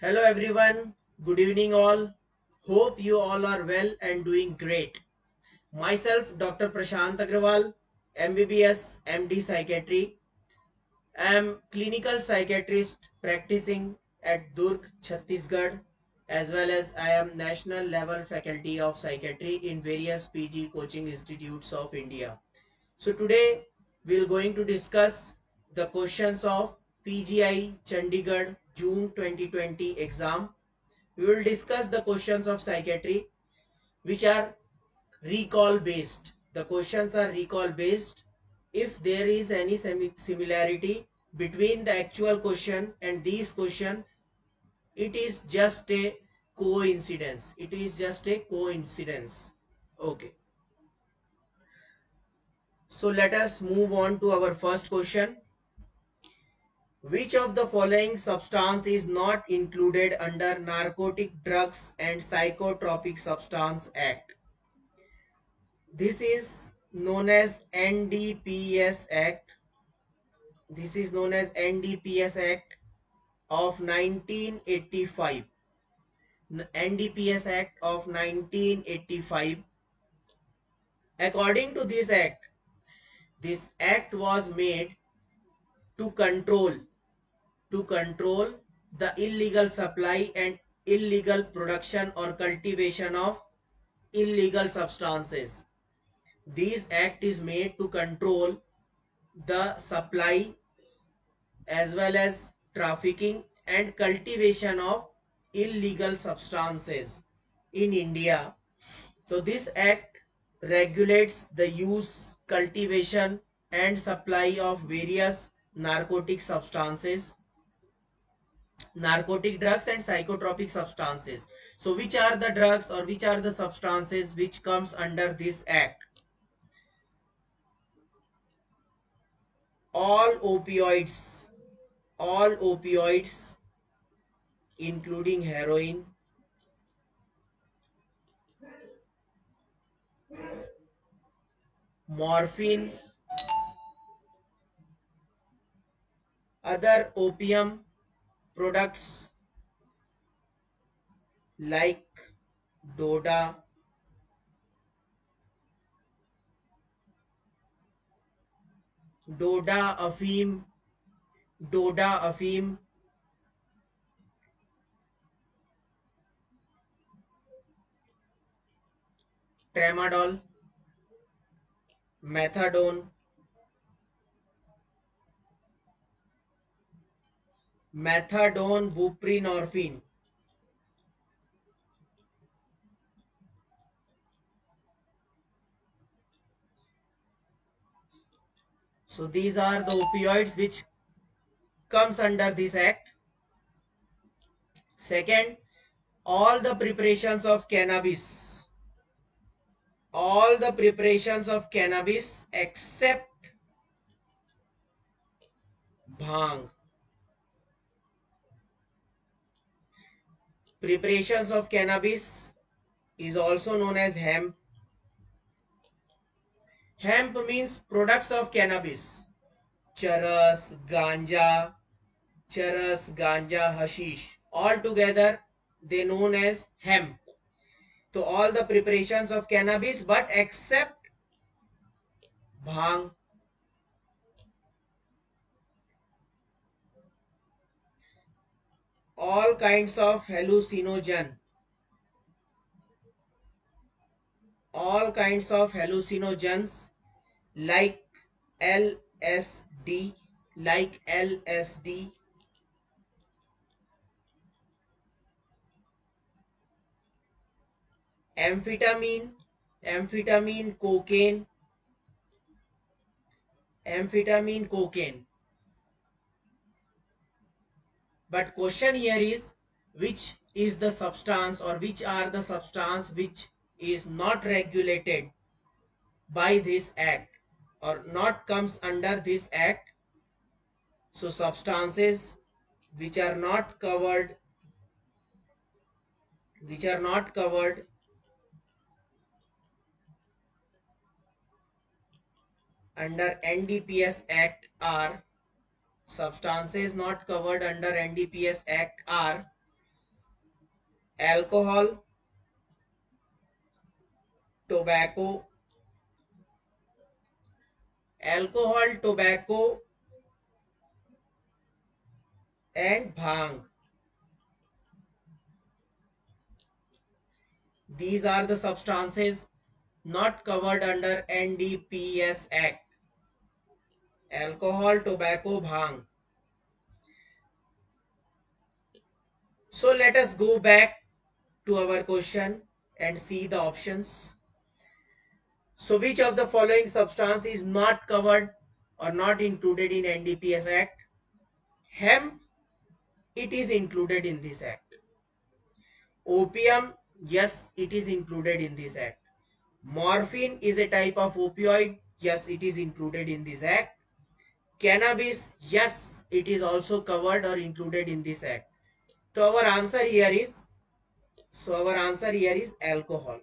Hello everyone, good evening all. Hope you all are well and doing great. Myself, Dr. Prashant Agrawal, MBBS, MD Psychiatry. I am clinical psychiatrist practicing at Durg, Chhattisgarh, as well as I am national level faculty of psychiatry in various PG coaching institutes of India. So today we are going to discuss the questions of PGI Chandigarh June 2020 exam. We will discuss the questions of psychiatry which are recall based. The questions are recall based. If there is any similarity between the actual question and these question, it is just a coincidence. It is just a coincidence. Okay. So let us move on to our first question. Which of the following substance is not included under Narcotic Drugs and Psychotropic Substance Act? This is known as NDPS Act. This is known as NDPS Act of 1985. NDPS Act of 1985. According to this act was made to control the illegal supply and illegal production or cultivation of illegal substances. This act is made to control the supply as well as trafficking and cultivation of illegal substances in India. So this act regulates the use, cultivation and supply of various narcotic substances, narcotic drugs and psychotropic substances. So which are the drugs or which are the substances which comes under this act? All opioids, all opioids including heroin, morphine, other opium products like Doda, Doda Afim, Doda Afim, Tramadol, Methadone, Methadone, Buprenorphine. So these are the opioids which comes under this act. Second, all the preparations of cannabis, all the preparations of cannabis except bhang. Preparations of cannabis is also known as hemp. Hemp means products of cannabis. Charas, ganja, hashish. All together they known as hemp. So all the preparations of cannabis but except bhang. All kinds of hallucinogen. All kinds of hallucinogens like LSD, like LSD, amphetamine, cocaine, cocaine. But question here is which is the substance or which are the substance which is not regulated by this act or not comes under this act. So substances which are not covered, which are not covered under NDPS Act are substances not covered under NDPS Act are alcohol, tobacco, tobacco and bhang. These are the substances not covered under NDPS Act. Alcohol, tobacco, bhang. So let us go back to our question and see the options. So which of the following substance is not covered or not included in NDPS Act? Hemp, it is included in this act. Opium, yes, it is included in this act. Morphine is a type of opioid, yes, it is included in this act. Cannabis, yes, it is also covered or included in this act. So our answer here is alcohol.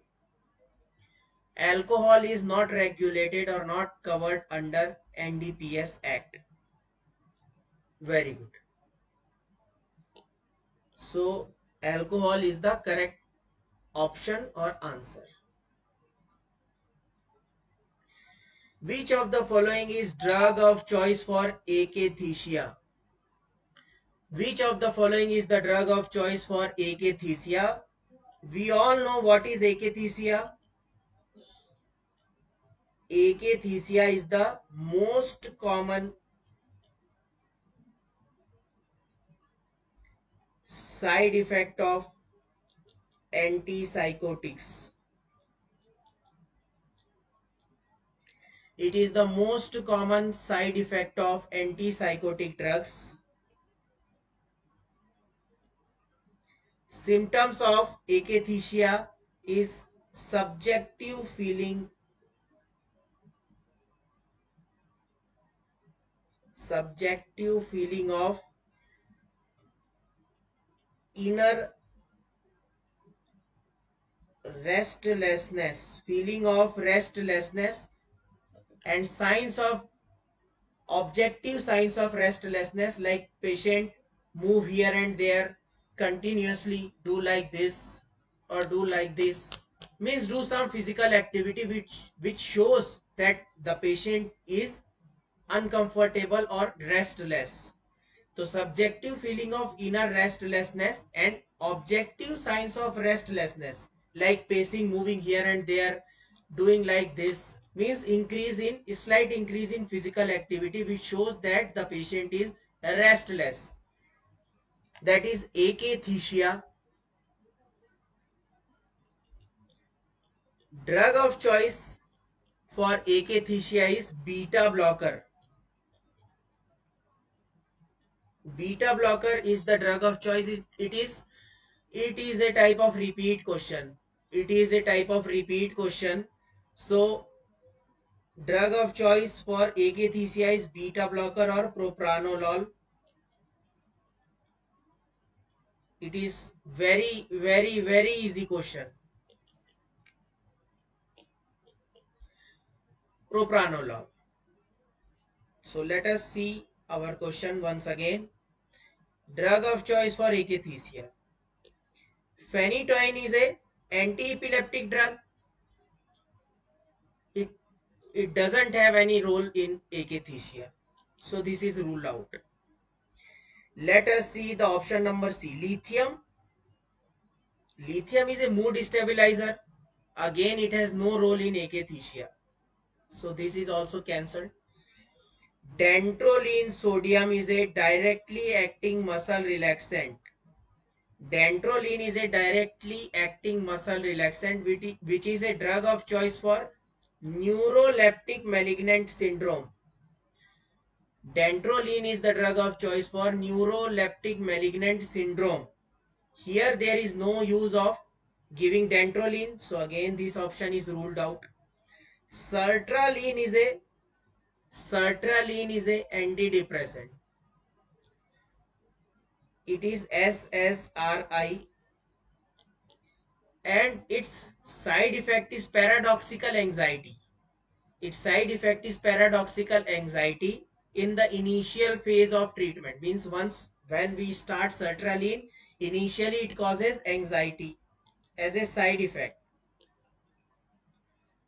Alcohol is not regulated or not covered under NDPS Act. Very good. So alcohol is the correct option or answer. Which of the following is drug of choice for akathisia? Which of the following is the drug of choice for akathisia? We all know what is akathisia. Akathisia is the most common side effect of antipsychotics. It is the most common side effect of antipsychotic drugs. Symptoms of akathisia is subjective feeling of inner restlessness, and signs of objective signs of restlessness, like patient move here and there continuously, do like this or do like this, means do some physical activity which shows that the patient is uncomfortable or restless. So subjective feeling of inner restlessness and objective signs of restlessness, like pacing, moving here and there, doing like this, means slight increase in physical activity which shows that the patient is restless. That is akathisia. Drug of choice for akathisia is beta blocker. Beta blocker is the drug of choice. It is a type of repeat question. So drug of choice for akathisia is beta blocker or propranolol. It is very, very, very easy question. Propranolol. So let us see our question once again. Drug of choice for akathisia. Phenytoin is a anti-epileptic drug. It, it doesn't have any role in akathisia. So this is ruled out. Let us see the option number C. Lithium. Lithium is a mood stabilizer. Again, it has no role in akathisia. So this is also cancelled. Dantrolene sodium is a directly acting muscle relaxant. Dantrolene is a directly acting muscle relaxant which is a drug of choice for neuroleptic malignant syndrome. Dantrolene is the drug of choice for neuroleptic malignant syndrome. Here there is no use of giving dantrolene, so again this option is ruled out. Sertraline is a antidepressant. It is SSRI and its side effect is paradoxical anxiety. Its side effect is paradoxical anxiety in the initial phase of treatment. Means once when we start sertraline, Initially it causes anxiety as a side effect.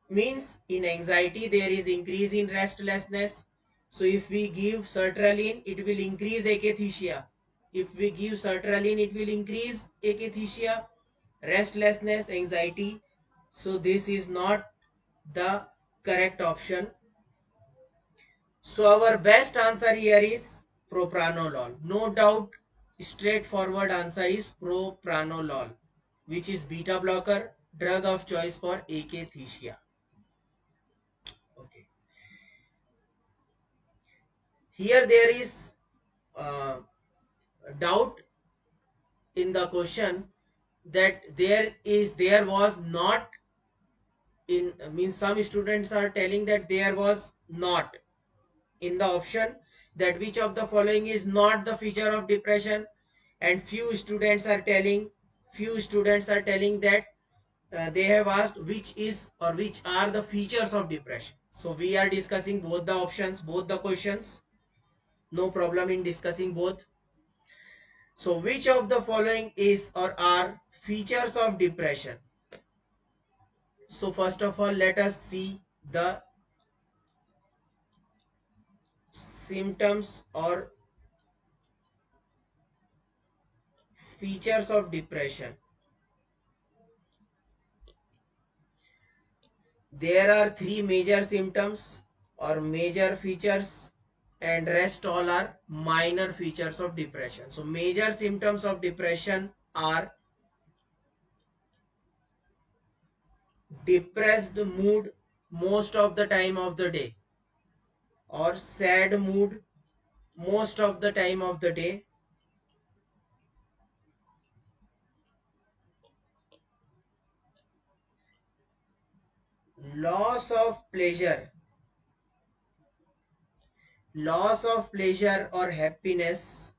Means in anxiety there is increase in restlessness. So if we give sertraline, it will increase akathisia. If we give sertraline, it will increase akathisia, restlessness, anxiety. So this is not the correct option. So our best answer here is propranolol. No doubt, straightforward answer is propranolol, which is beta blocker, drug of choice for akathisia. Okay. Here there is uh, doubt in the question that there was not in, means some students are telling that there was not in the option, that which of the following is not the feature of depression, and few students are telling that they have asked which is or which are the features of depression. So we are discussing both the options, both the questions, no problem in discussing both. So which of the following is or are features of depression? So first of all, let us see the symptoms or features of depression. There are three major symptoms or major features, and rest all are minor features of depression. So major symptoms of depression are depressed mood most of the time of the day, or sad mood most of the time of the day, loss of pleasure, or happiness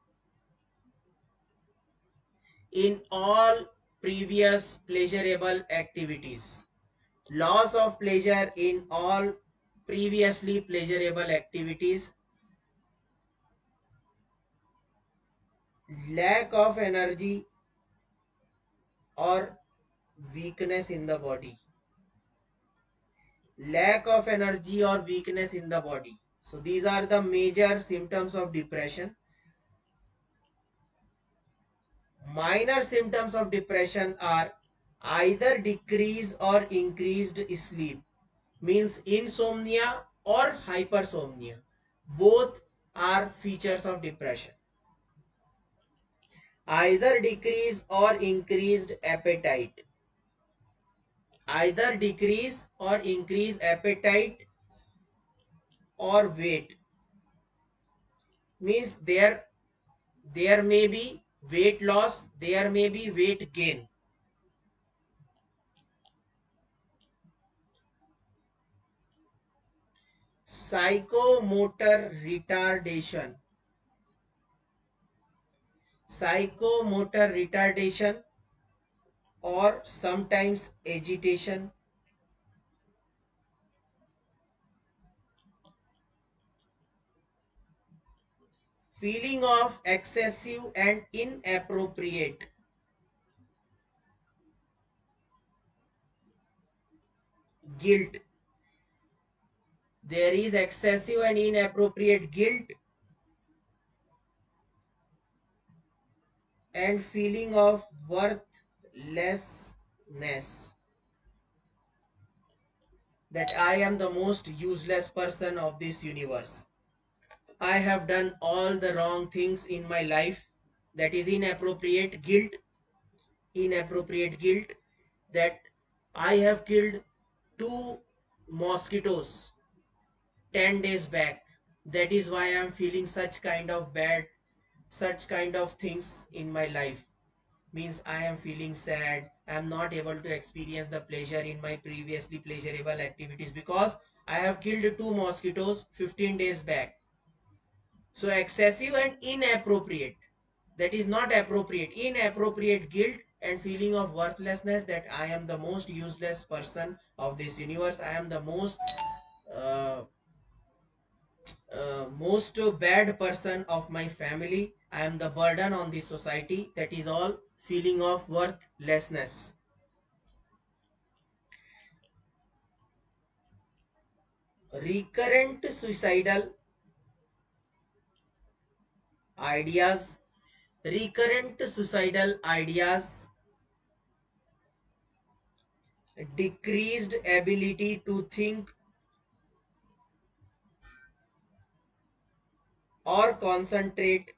in all previous pleasurable activities, loss of pleasure in all previously pleasurable activities, lack of energy or weakness in the body, lack of energy or weakness in the body. So these are the major symptoms of depression. Minor symptoms of depression are either decrease or increased sleep, means insomnia or hypersomnia. Both are features of depression. Either decrease or increased appetite. Either decrease or increase appetite or weight. Means there may be weight loss, there may be weight gain. Psychomotor retardation. Psychomotor retardation or sometimes agitation. Feeling of excessive and inappropriate guilt. There is excessive and inappropriate guilt and feeling of worthlessness, that I am the most useless person of this universe. I have done all the wrong things in my life. That is inappropriate guilt. Inappropriate guilt that I have killed two mosquitoes 10 days back. That is why I am feeling such kind of bad, such kind of things in my life. Means I am feeling sad. I am not able to experience the pleasure in my previously pleasurable activities because I have killed two mosquitoes 15 days back. So excessive and inappropriate. That is not appropriate. Inappropriate guilt and feeling of worthlessness, that I am the most useless person of this universe. I am the most uh, most bad person of my family. I am the burden on the society. That is all. Feeling of worthlessness. Recurrent suicidal ideas. Recurrent suicidal ideas. Decreased ability to think or concentrate.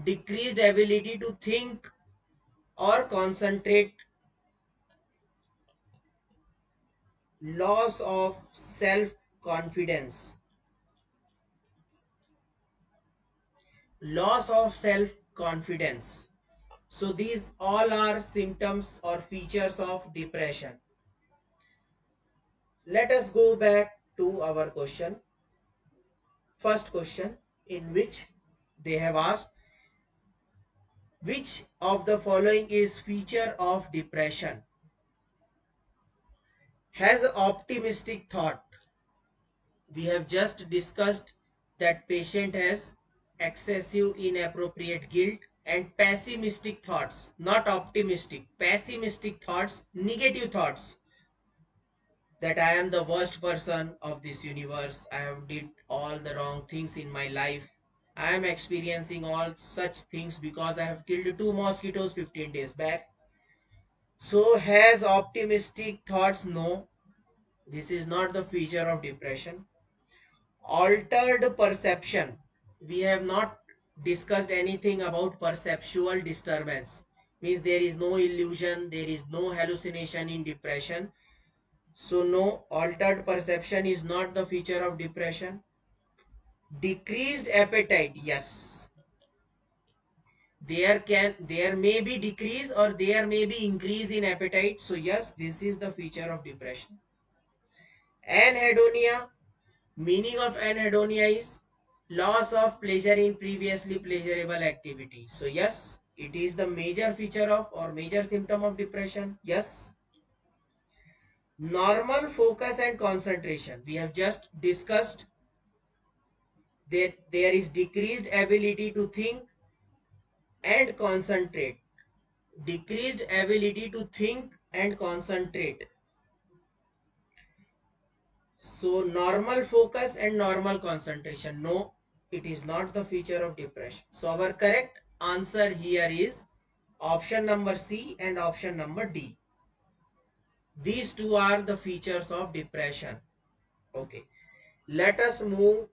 Decreased ability to think or concentrate. Loss of self confidence. Loss of self confidence. So these all are symptoms or features of depression. Let us go back to our question. First question, in which they have asked, which of the following is feature of depression? Has optimistic thought. We have just discussed that patient has excessive inappropriate guilt and pessimistic thoughts, not optimistic. Pessimistic thoughts, negative thoughts, that I am the worst person of this universe. I have did all the wrong things in my life. I am experiencing all such things because I have killed two mosquitoes 15 days back. So has optimistic thoughts? No, this is not the feature of depression. Altered perception. We have not discussed anything about perceptual disturbance. Means there is no illusion, there is no hallucination in depression. So no, altered perception is not the feature of depression. Decreased appetite, yes. There may be decrease or there may be increase in appetite. So yes, this is the feature of depression. Anhedonia, meaning of anhedonia is loss of pleasure in previously pleasurable activity. So yes, it is the major feature of or major symptom of depression. Yes. Normal focus and concentration. We have just discussed that there is decreased ability to think and concentrate. Decreased ability to think and concentrate. So normal focus and normal concentration. No, it is not the feature of depression. So our correct answer here is option number C and option number D. These two are the features of depression. Okay. Let us move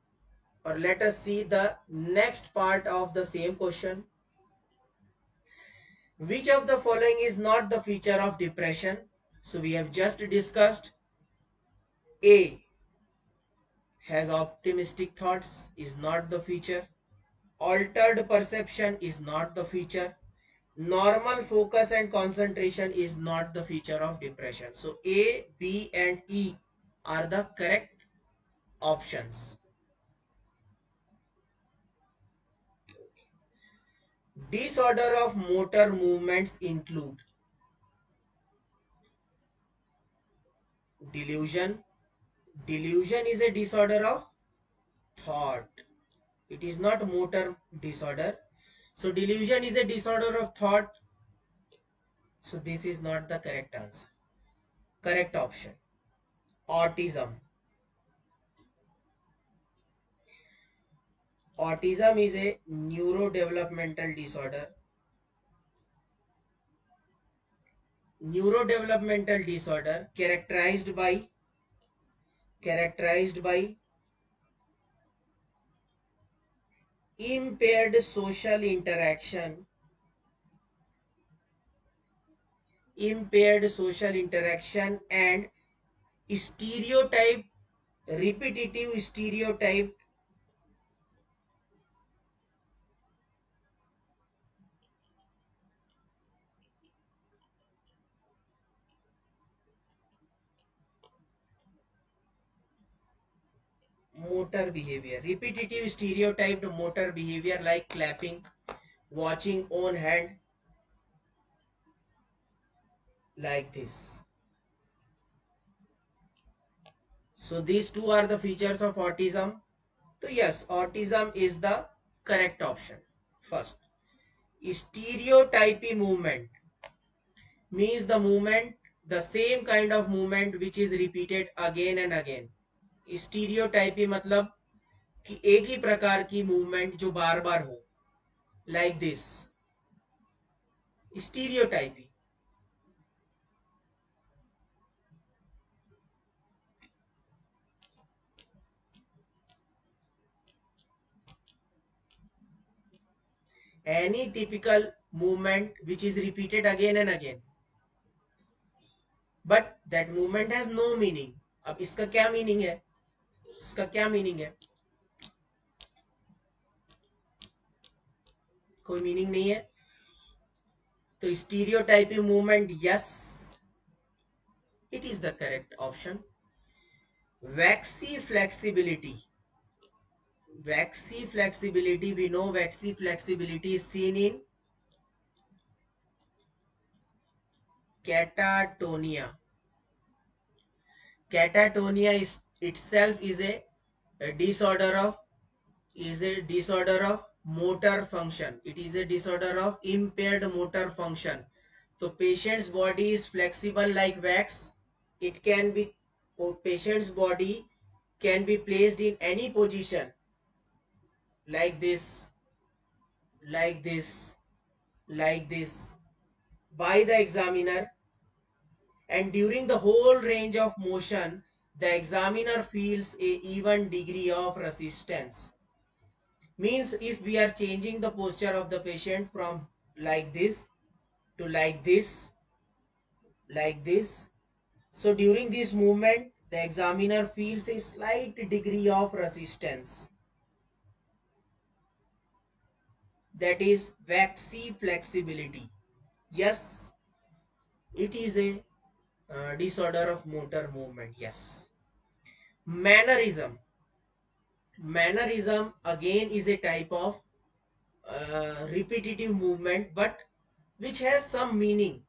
or let us see the next part of the same question. Which of the following is not the feature of depression? So we have just discussed A, has optimistic thoughts, is not the feature. Altered perception is not the feature. Normal focus and concentration is not the feature of depression. So A, B and E are the correct options. Disorder of motor movements include delusion. Delusion is a disorder of thought. It is not motor disorder. So delusion is a disorder of thought. So this is not the correct answer. Correct option. Autism. Autism is a neurodevelopmental disorder. Neurodevelopmental disorder characterized by impaired social interaction, and stereotype, repetitive stereotype motor behavior. Repetitive stereotyped motor behavior like clapping, watching own hand, like this. So these two are the features of autism. So yes, autism is the correct option. First, stereotypy movement means the movement, the same kind of movement which is repeated again and again. स्टीरियोटाइपी मतलब कि एक ही प्रकार की movement जो बार बार हो, like this, stereotypy. Any typical movement which is repeated again and again, but that movement has no meaning. अब इसका क्या मीनिंग है, इसका क्या मीनिंग है, कोई मीनिंग नहीं है. तो stereotyping movement, yes, it is the correct option. Waxy flexibility, waxy flexibility, we know waxy flexibility is seen in catatonia. Catatonia is itself is a disorder of, is a disorder of motor function. It is a disorder of impaired motor function. So patient's body is flexible like wax. It can be, patient's body can be placed in any position, like this, like this, like this, by the examiner, and during the whole range of motion the examiner feels a even degree of resistance. Means if we are changing the posture of the patient from like this to like this, like this, so during this movement the examiner feels a slight degree of resistance. That is waxy flexibility. Yes, it is a disorder of motor movement. Yes. Mannerism. Mannerism again is a type of repetitive movement, but which has some meaning,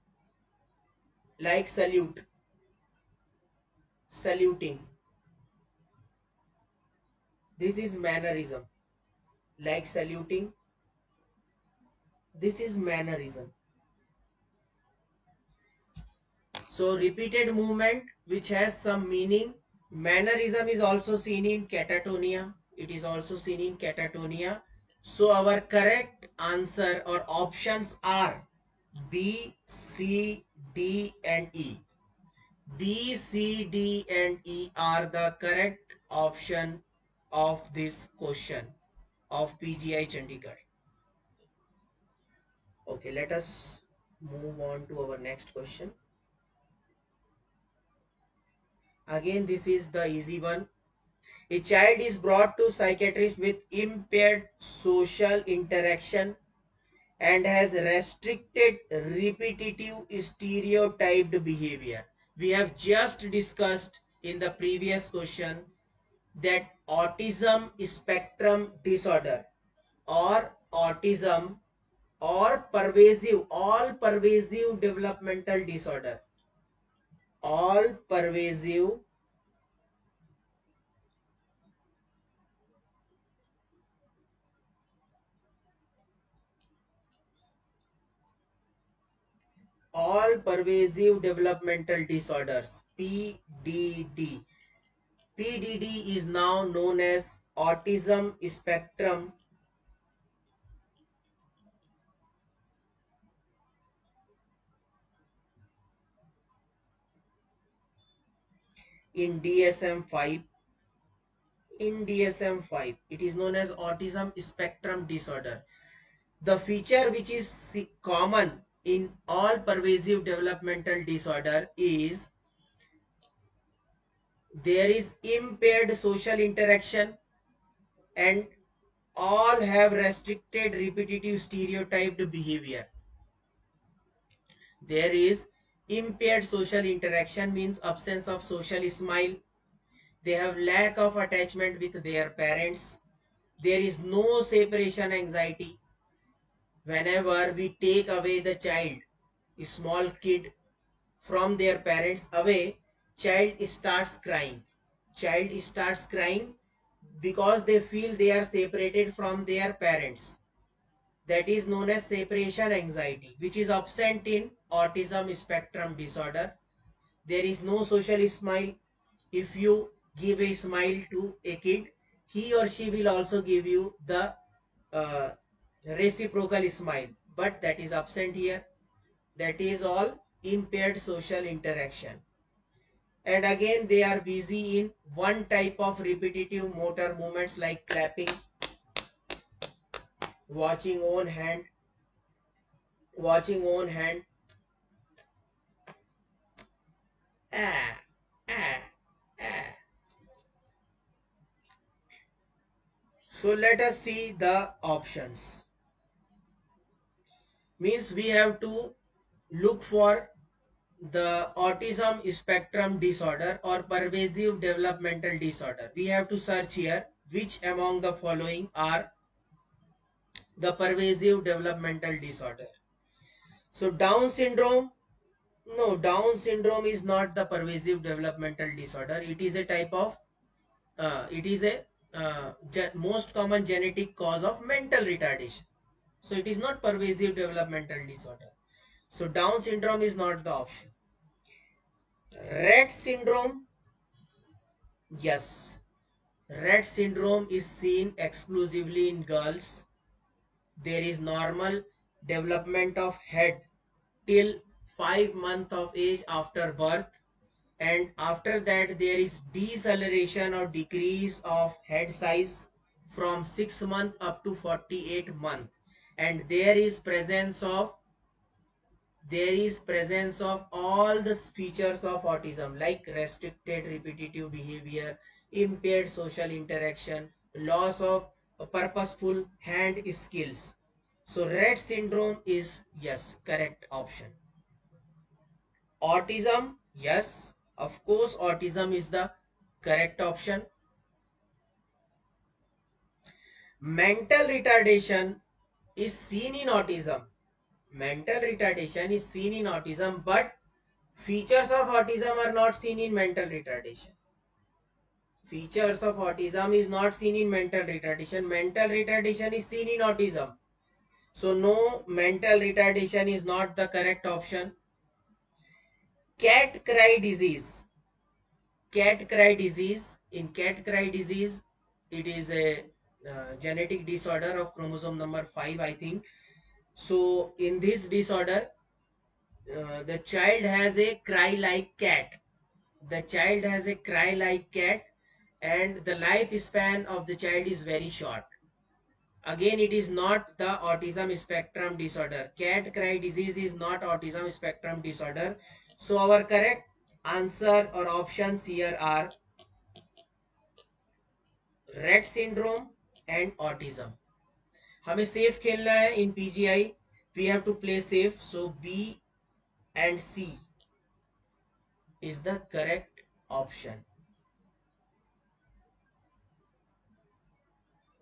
like salute, saluting. This is mannerism. Like saluting, this is mannerism. So repeated movement which has some meaning. Mannerism is also seen in catatonia. It is also seen in catatonia. So our correct answer or options are B, C, D and E. B, C, D and E are the correct option of this question of PGI Chandigarh. Okay, let us move on to our next question. Again, this is the easy one. A child is brought to psychiatrist with impaired social interaction and has restricted repetitive stereotyped behavior. We have just discussed in the previous question that autism spectrum disorder or autism or pervasive, all pervasive developmental disorder, all pervasive all pervasive developmental disorders, PDD. PDD is now known as autism spectrum in DSM-5. In DSM-5, it is known as autism spectrum disorder. The feature which is common in all pervasive developmental disorder is there is impaired social interaction and all have restricted repetitive stereotyped behavior. There is impaired social interaction means absence of social smile. They have lack of attachment with their parents. There is no separation anxiety. Whenever we take away the child, a small kid, from their parents away, child starts crying. child starts crying because they feel they are separated from their parents. That is known as separation anxiety, which is absent in autism spectrum disorder. There is no social smile. If you give a smile to a kid, he or she will also give you the uh, reciprocal smile, but that is absent here. That is all impaired social interaction. And again, they are busy in one type of repetitive motor movements like clapping, watching own hand, watching own hand. Ah, ah, ah. So let us see the options. Means we have to look for the autism spectrum disorder or pervasive developmental disorder. We have to search here which among the following are the pervasive developmental disorder. So Down syndrome, no, Down syndrome is not the pervasive developmental disorder. It is a type of, it is a most common genetic cause of mental retardation. So it is not pervasive developmental disorder. So Down syndrome is not the option. Rett syndrome, yes. Rett syndrome is seen exclusively in girls. There is normal development of head till 5 months of age after birth, and after that there is deceleration or decrease of head size from 6 months up to 48 months, and there is presence of all the features of autism like restricted repetitive behavior, impaired social interaction, loss of purposeful hand skills. So Rett syndrome is, yes, correct option. Autism, yes, of course autism is the correct option. Mental retardation is seen in autism. Mental retardation is seen in autism, but features of autism are not seen in mental retardation. Features of autism is not seen in mental retardation. Mental retardation is seen in autism. So no, mental retardation is not the correct option. Cat cry disease. Cat cry disease. In cat cry disease, it is a genetic disorder of chromosome number 5, I think. So in this disorder, the child has a cry like cat. The child has a cry like cat, and the lifespan of the child is very short. Again, it is not the autism spectrum disorder. Cat cry disease is not autism spectrum disorder. So our correct answer or options here are Rett syndrome and autism. हमें safe खेलना है in PGI. We have to play safe. So B and C is the correct option.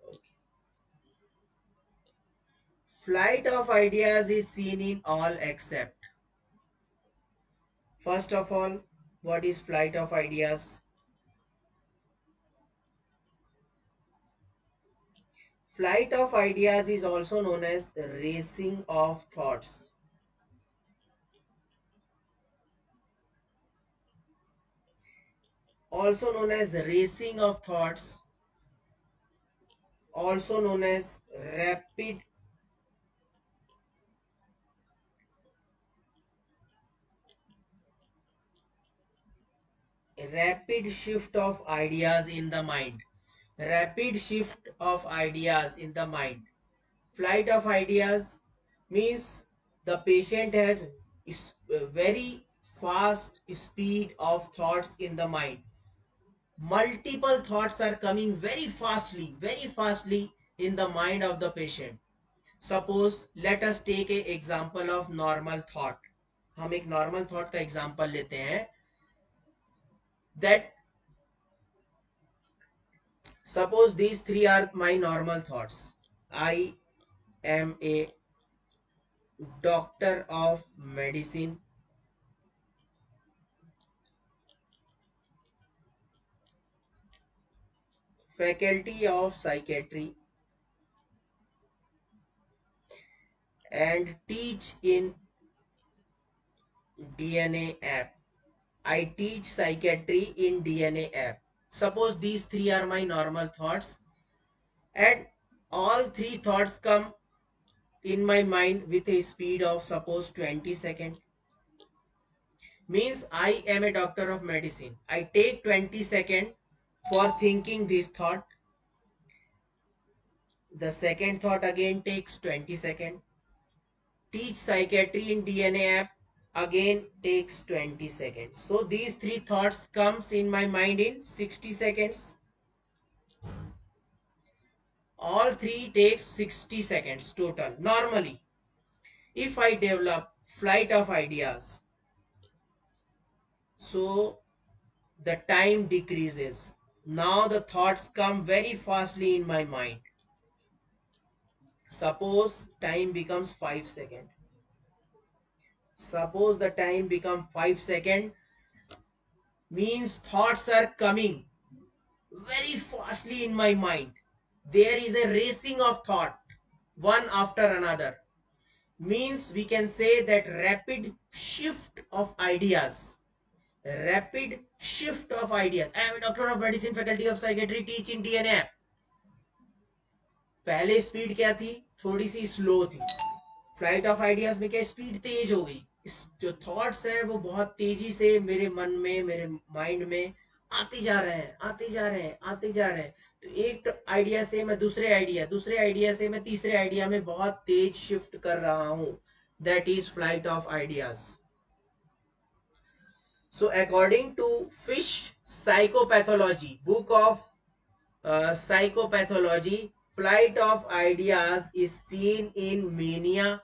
Okay. Flight of ideas is seen in all except. First of all, what is flight of ideas? Flight of ideas is also known as racing of thoughts. Also known as racing of thoughts. Also known as rapid shift of ideas in the mind. Rapid shift of ideas in the mind. Flight of ideas means the patient has very fast speed of thoughts in the mind. Multiple thoughts are coming very fastly in the mind of the patient. Suppose let us take a example of normal thought. हम एक normal thought का example लेते हैं that suppose these three are my normal thoughts. I am a doctor of medicine. Faculty of Psychiatry and teach in DNA app. I teach psychiatry in DNA app. Suppose these three are my normal thoughts, and all three thoughts come in my mind with a speed of suppose 20 seconds. Means I am a doctor of medicine. I take 20 seconds for thinking this thought. The second thought again takes 20 seconds. Teach psychiatry in DNA app again takes 20 seconds. So these three thoughts comes in my mind in 60 seconds. All three takes 60 seconds total. Normally, if I develop flight of ideas, so the time decreases. Now the thoughts come very fastly in my mind. Suppose time becomes 5 seconds. Suppose the time becomes 5 seconds, means thoughts are coming very fastly in my mind. There is a racing of thought, one after another. Means we can say that rapid shift of ideas. Rapid shift of ideas. I am a doctor of medicine, faculty of psychiatry, teach in DNA. पहले speed क्या थी, थोड़ी सी slow थी. Flight of ideas में क्या speed तेज हो गई. जो थॉट्स है वो बहुत तेजी से मेरे मन में, मेरे माइंड में आते जा रहे हैं, आते जा रहे हैं, आते जा रहे हैं. तो एक आइडिया से मैं दूसरे आइडिया, दूसरे आइडिया से मैं तीसरे आइडिया में बहुत तेज शिफ्ट कर रहा हूं. That is flight of ideas. So according to Fish Psychopathology, book of psychopathology, flight of ideas is seen in mania.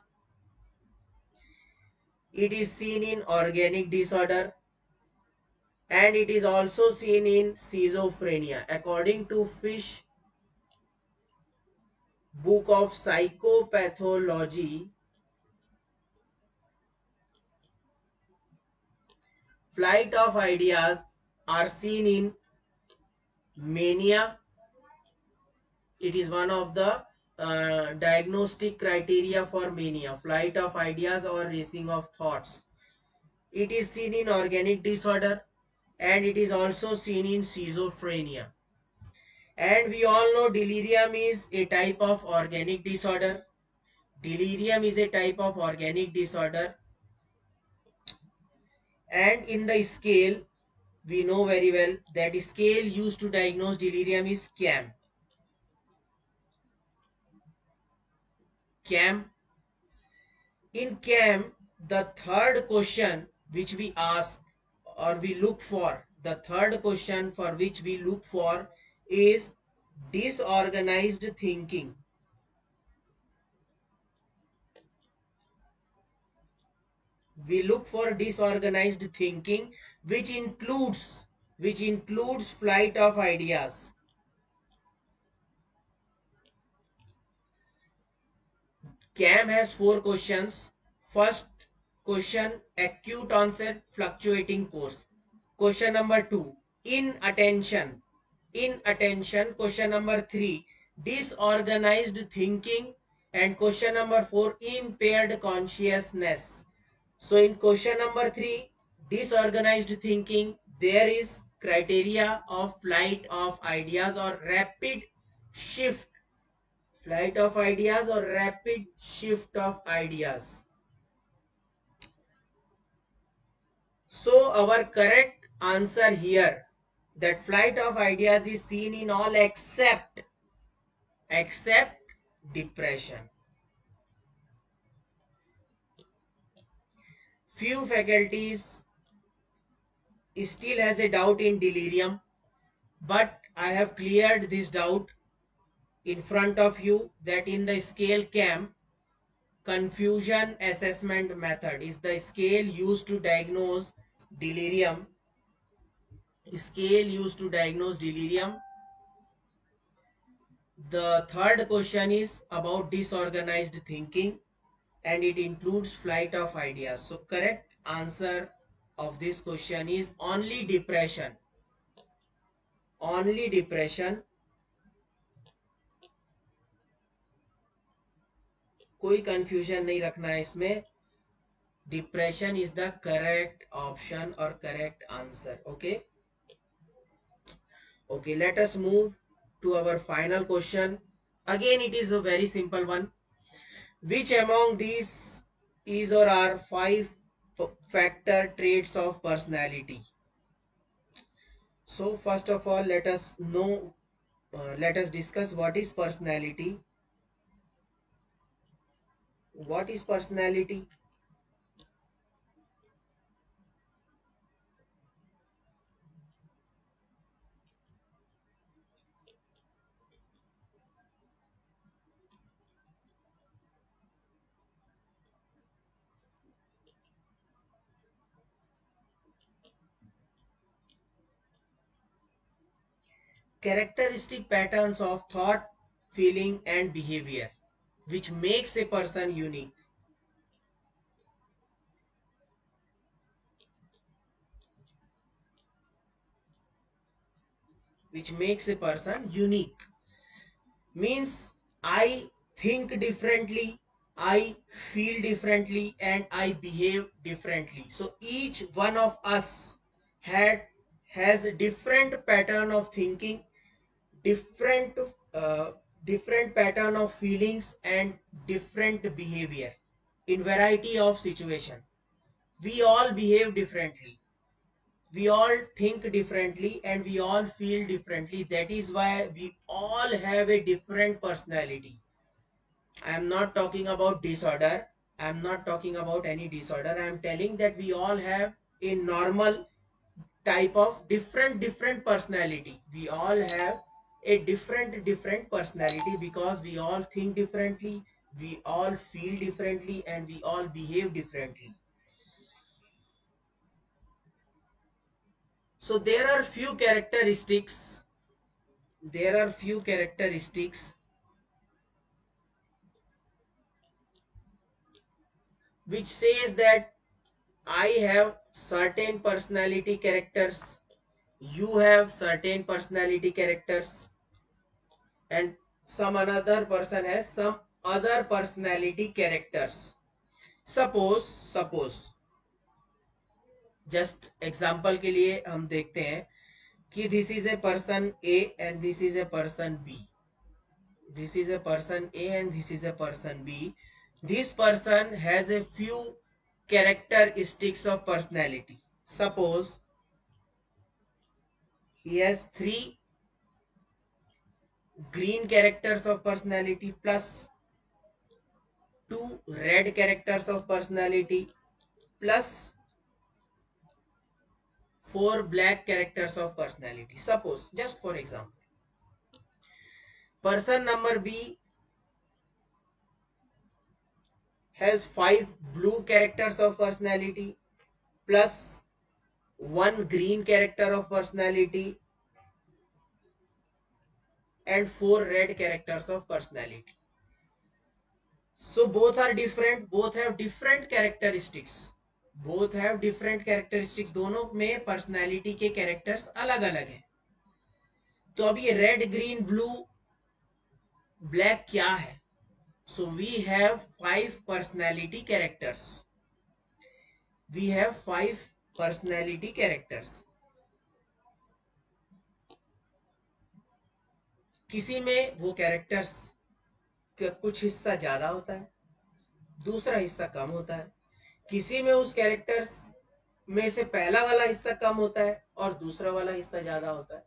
It is seen in organic disorder, and it is also seen in schizophrenia. According to Fish book of psychopathology, flight of ideas are seen in mania. It is one of the diagnostic criteria for mania, flight of ideas or racing of thoughts. It is seen in organic disorder, and it is also seen in schizophrenia. And we all know delirium is a type of organic disorder. Delirium is a type of organic disorder. And in the scale, we know very well that scale used to diagnose delirium is CAM. CAM. In CAM, the third question which we ask or we look for, the third question for which we look for is disorganized thinking. We look for disorganized thinking, which includes flight of ideas. CAM has 4 questions. First question, acute onset fluctuating course. Question number 2, inattention. Question number 3, disorganized thinking. And question number 4, impaired consciousness. So in question number 3, disorganized thinking, there is criteria of flight of ideas or rapid shift. Flight of ideas or rapid shift of ideas. So our correct answer here, that flight of ideas is seen in all except depression. Few faculties still has a doubt in delirium, but I have cleared this doubt in front of you that in the scale CAM, confusion assessment method is the scale used to diagnose delirium. Scale used to diagnose delirium. The third question is about disorganized thinking, and it includes flight of ideas. So correct answer of this question is only depression. Only depression. कोई कंफ्यूजन नहीं रखना है इसमें. Depression is the correct option और correct answer. Okay. Okay, let us move to our final question. Again, it is a very simple one. Which among these is or are five factor traits of personality? So, first of all, let us discuss what is personality. What is personality? Characteristic patterns of thought, feeling, and behavior, which makes a person unique. Which makes a person unique. Means I think differently, I feel differently, and I behave differently. So each one of us had has a different pattern of thinking, different uh, different pattern of feelings, and different behavior in variety of situation. We all behave differently, we all think differently, and we all feel differently. That is why we all have a different personality. I am not talking about disorder. I am not talking about any disorder. I am telling that we all have a normal type of different personality. We all have a different personality because we all think differently, we all feel differently, and we all behave differently. So there are few characteristics which says that I have certain personality characters, you have certain personality characters, and some another person has some other personality characters. Suppose just example के लिए हम देखते हैं कि this is a person A and this is a person B. This is a person A and this is a person B. This person has a few characteristics of personality. Suppose he has three green characters of personality plus two red characters of personality plus four black characters of personality. Suppose, just for example, person number B has five blue characters of personality plus one green character of personality and four red characters of personality. So both are different, both have different characteristics. Both have different characteristics. दोनों में personality के characters अलग अलग हैं. तो अब ये red green blue black क्या है? So we have five personality characters. We have five personality characters. किसी में वो कैरेक्टर्स का कुछ हिस्सा ज्यादा होता है, दूसरा हिस्सा कम होता है. किसी में उस कैरेक्टर्स में से पहला वाला हिस्सा कम होता है और दूसरा वाला हिस्सा ज्यादा होता है.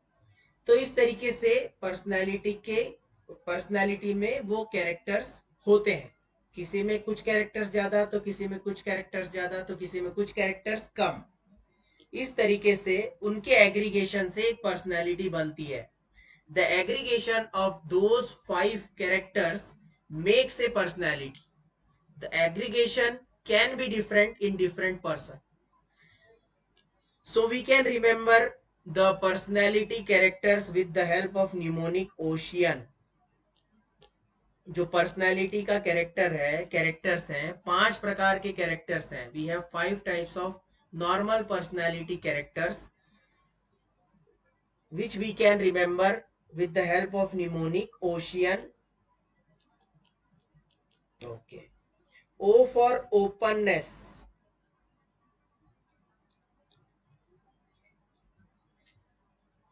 तो इस तरीके से पर्सनैलिटी में वो कैरेक्टर्स होते हैं. किसी में कुछ कैरेक्टर्स ज्यादा, तो किसी में कुछ कैरेक्टर्स ज्यादा, तो किसी में कुछ कैरेक्टर्स कम. इस तरीके से उनके एग्रीगेशन से एक पर्सनैलिटी बनती है. The aggregation of those five characters makes a personality. The aggregation can be different in different person. So we can remember the personality characters with the help of mnemonic ocean. जो personality का character है, characters हैं, 5 प्रकार के characters हैं. We have 5 types of normal personality characters which we can remember with the help of mnemonic ocean. Okay. O for openness.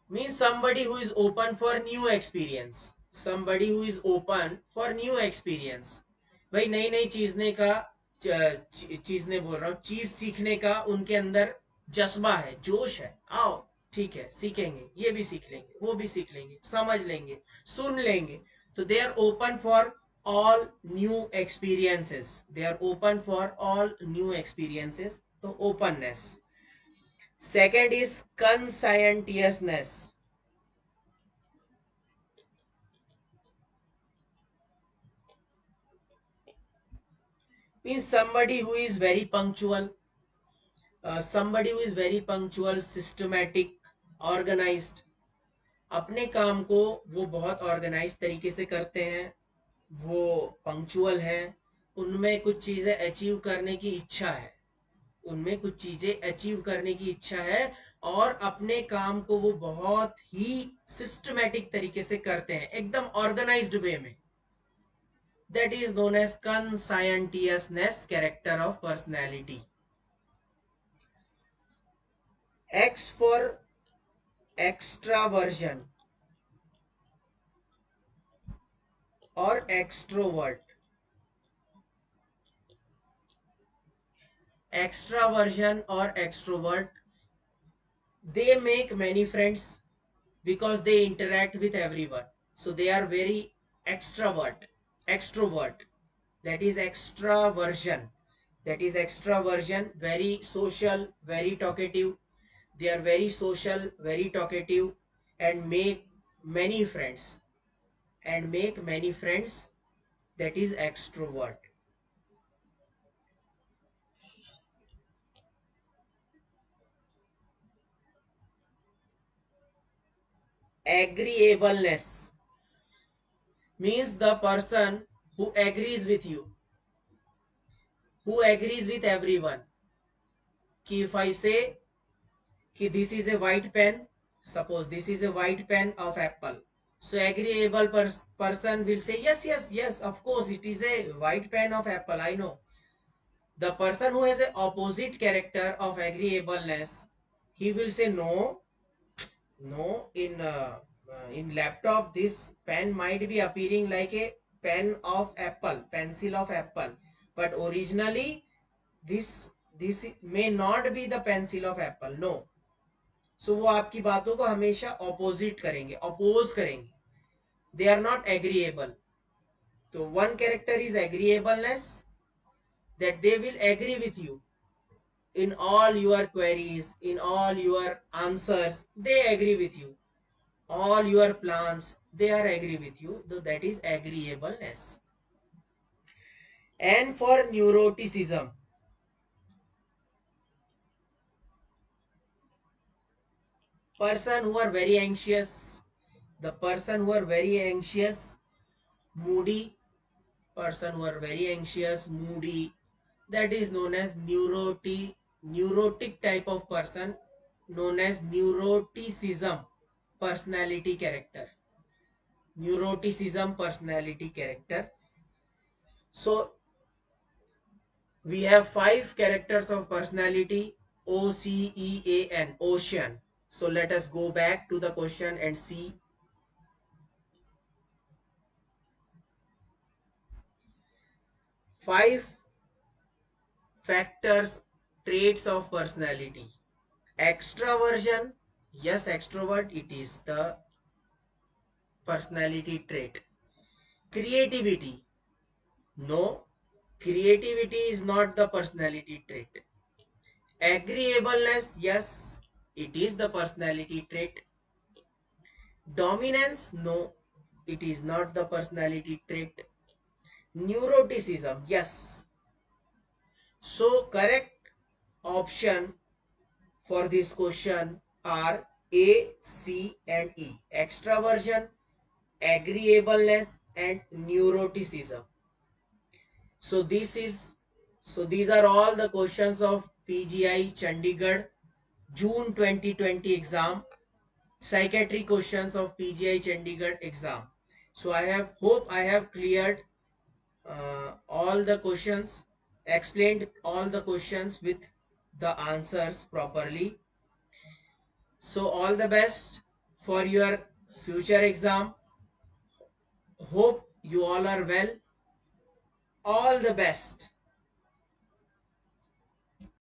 Means somebody who is open for new experience. Somebody who is open for new experience. भाई नई नई चीजने का चीजने बोल रहा हूँ, चीज सीखने का उनके अंदर जज्बा है, जोश है। आओ ठीक है, सीखेंगे, ये भी सीख लेंगे, वो भी सीख लेंगे, समझ लेंगे, सुन लेंगे। तो they are open for all new experiences. They are open for all new experiences. तो openness. Second is conscientiousness. Means somebody who is very punctual, somebody who is very punctual, systematic, organized. अपने काम को वो बहुत organise तरीके से करते हैं, वो पंक्चुअल है, उनमें कुछ चीजें अचीव करने की इच्छा है, उनमें कुछ चीजें अचीव करने की इच्छा है, और अपने काम को वो बहुत ही सिस्टमैटिक तरीके से करते हैं, एकदम ऑर्गेनाइज्ड वे में। That is known as conscientiousness, character of personality. X for extraversion or extrovert. Extraversion or extrovert, they make many friends because they interact with everyone. So they are very extrovert. Extrovert, that is extraversion. That is extraversion, very social, very talkative. They are very social, very talkative, and make many friends. And make many friends, that is extrovert. Agreeableness means the person who agrees with you, who agrees with everyone. Ki if I say ki this is a white pen, suppose this is a white pen of Apple. So agreeable person will say yes, yes, yes, of course it is a white pen of Apple, I know. The person who has a opposite character of agreeableness, he will say no, no, in laptop this pen might be appearing like a pen of Apple, pencil of Apple, but originally this may not be the pencil of Apple, no. So वो आपकी बातों को हमेशा opposite करेंगे, oppose करेंगे. They are not agreeable. So one character is agreeableness, that they will agree with you in all your queries, in all your answers, they agree with you. All your plans, they are agree with you. So that is agreeableness. And for neuroticism, person who are very anxious, the person who are very anxious, moody, person who are very anxious, moody, that is known as neurotic type of person, known as neuroticism personality character. Neuroticism personality character. So we have 5 characters of personality: OCEAN, ocean. So let us go back to the question and see. 5 factors, traits of personality. Extraversion, yes, extrovert, it is the personality trait. Creativity, no, creativity is not the personality trait. Agreeableness, yes, it is the personality trait. Dominance, no, it is not the personality trait. Neuroticism, yes. So correct option for this question are A, C and E. Extraversion, agreeableness and neuroticism. So these are all the questions of PGI Chandigarh June 2020 exam, psychiatry questions of PGI Chandigarh exam. So I have cleared all the questions, explained all the questions with the answers properly. So all the best for your future exam. Hope you all are well. All the best.